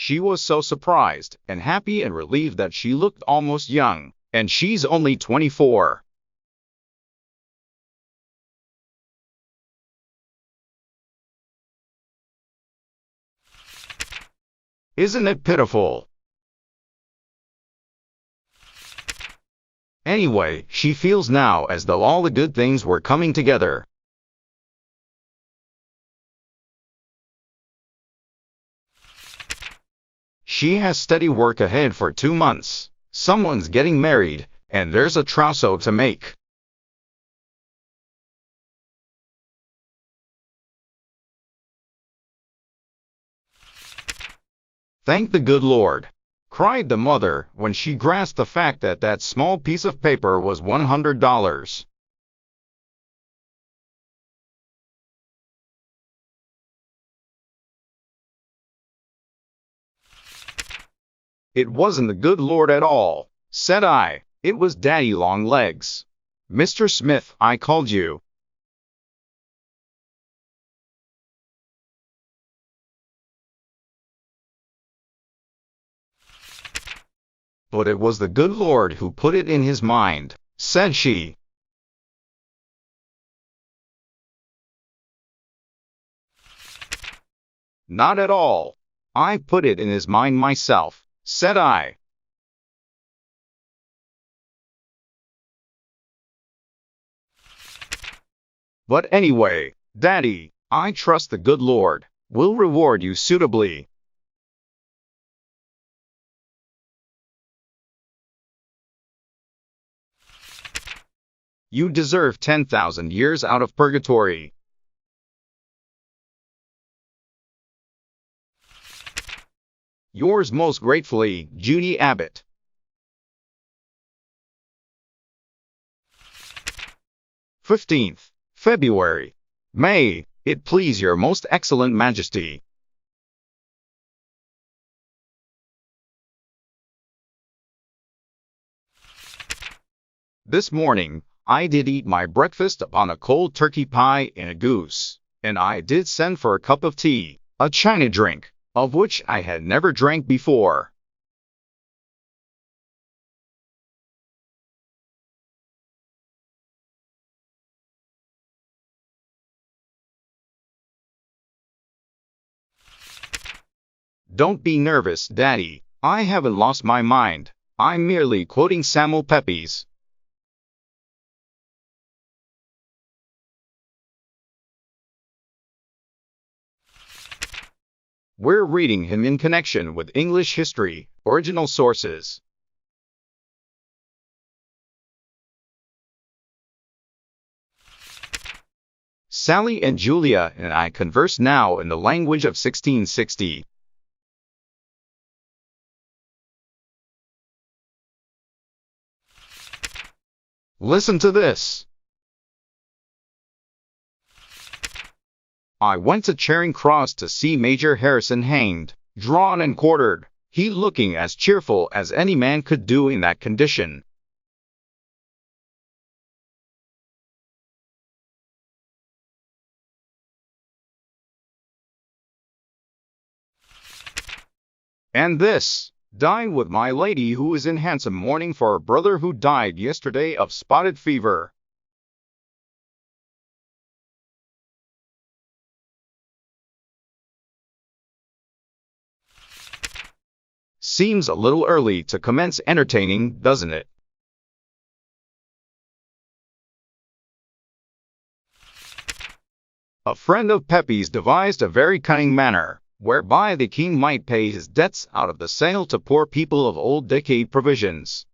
She was so surprised and happy and relieved that she looked almost young, and she's only 24. Isn't it pitiful? Anyway, she feels now as though all the good things were coming together. She has steady work ahead for 2 months. Someone's getting married, and there's a trousseau to make. Thank the good Lord, cried the mother when she grasped the fact that that small piece of paper was $100. It wasn't the good Lord at all, said I. It was Daddy Longlegs. Mr. Smith, I called you. But it was the good Lord who put it in his mind, said she. Not at all. I put it in his mind myself, said I. But anyway, Daddy, I trust the good Lord will reward you suitably. You deserve 10,000 years out of purgatory. Yours most gratefully, Judy Abbott. 15th February. May it please your most excellent majesty. This morning, I did eat my breakfast upon a cold turkey pie and a goose, and I did send for a cup of tea, a China drink, of which I had never drank before. Don't be nervous, Daddy. I haven't lost my mind. I'm merely quoting Samuel Pepys. We're reading him in connection with English history, original sources. Sally and Julia and I converse now in the language of 1660. Listen to this. I went to Charing Cross to see Major Harrison hanged, drawn and quartered, he looking as cheerful as any man could do in that condition. And this, dine with my lady who is in handsome mourning for her brother who died yesterday of spotted fever. Seems a little early to commence entertaining, doesn't it? A friend of Pepys devised a very cunning manner, whereby the king might pay his debts out of the sale to poor people of old decayed provisions.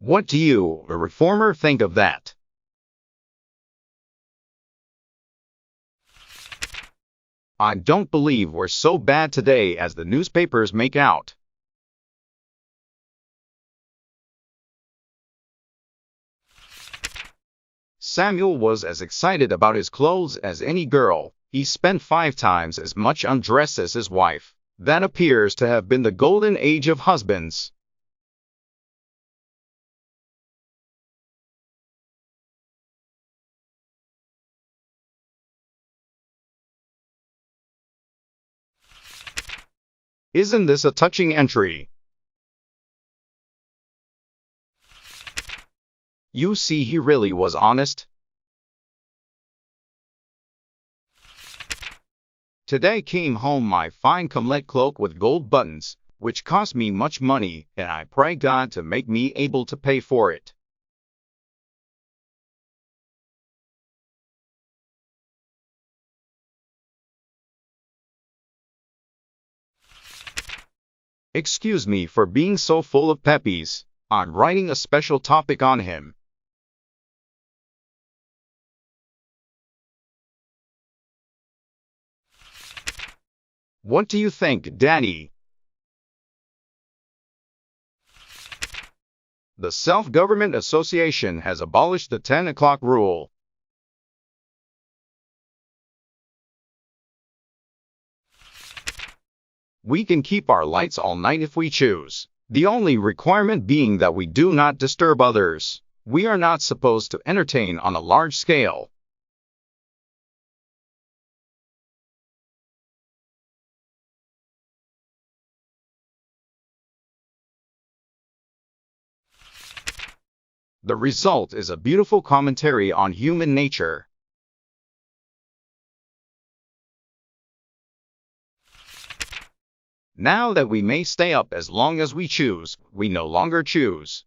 What do you, a reformer, think of that? I don't believe we're so bad today as the newspapers make out. Samuel was as excited about his clothes as any girl. He spent 5 times as much on dress as his wife. That appears to have been the golden age of husbands. Isn't this a touching entry? You see, he really was honest. Today came home my fine comlet cloak with gold buttons, which cost me much money, and I pray God to make me able to pay for it. Excuse me for being so full of peppies. I'm writing a special topic on him. What do you think, Danny? The Self-Government Association has abolished the 10 o'clock rule. We can keep our lights all night if we choose. The only requirement being that we do not disturb others. We are not supposed to entertain on a large scale. The result is a beautiful commentary on human nature. Now that we may stay up as long as we choose, we no longer choose.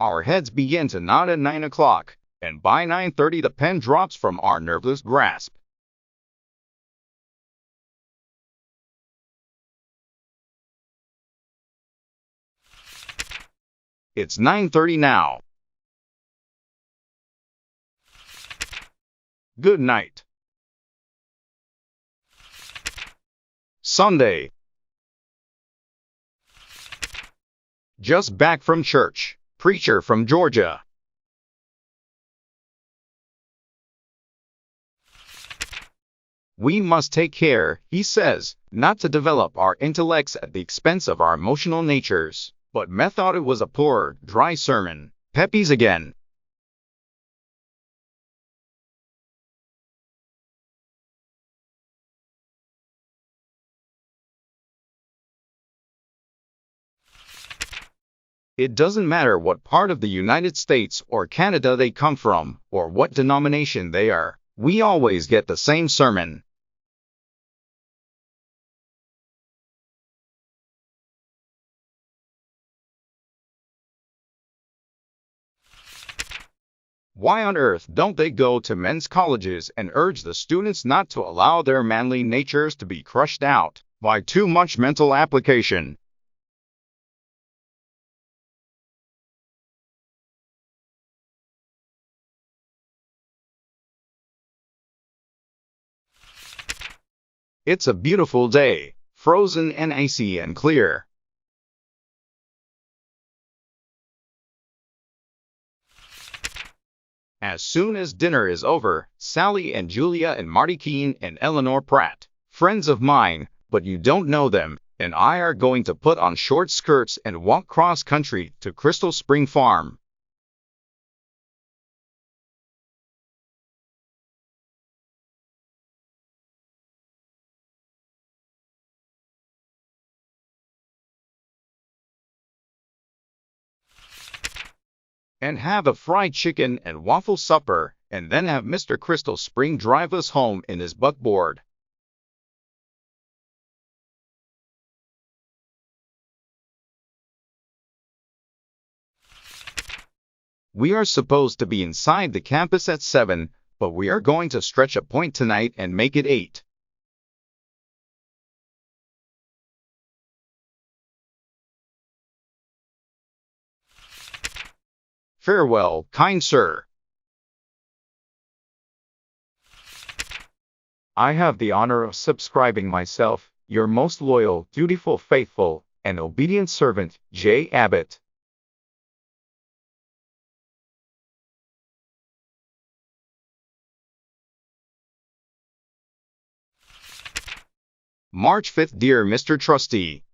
Our heads begin to nod at 9 o'clock, and by 9:30 the pen drops from our nerveless grasp. It's 9:30 now. Good night. Sunday. Just back from church. Preacher from Georgia. We must take care, he says, not to develop our intellects at the expense of our emotional natures. But Meth thought it was a poor, dry sermon. Peppies again. It doesn't matter what part of the United States or Canada they come from, or what denomination they are. We always get the same sermon. Why on earth don't they go to men's colleges and urge the students not to allow their manly natures to be crushed out by too much mental application? It's a beautiful day, frozen and icy and clear. As soon as dinner is over, Sally and Julia and Marty Keene and Eleanor Pratt, friends of mine, but you don't know them, and I are going to put on short skirts and walk cross-country to Crystal Spring Farm. And have a fried chicken and waffle supper, and then have Mr. Crystal Spring drive us home in his buckboard. We are supposed to be inside the campus at 7, but we are going to stretch a point tonight and make it 8. Farewell, kind sir. I have the honor of subscribing myself, your most loyal, dutiful, faithful, and obedient servant, J. Abbott. March 5th, dear Mr. Trustee.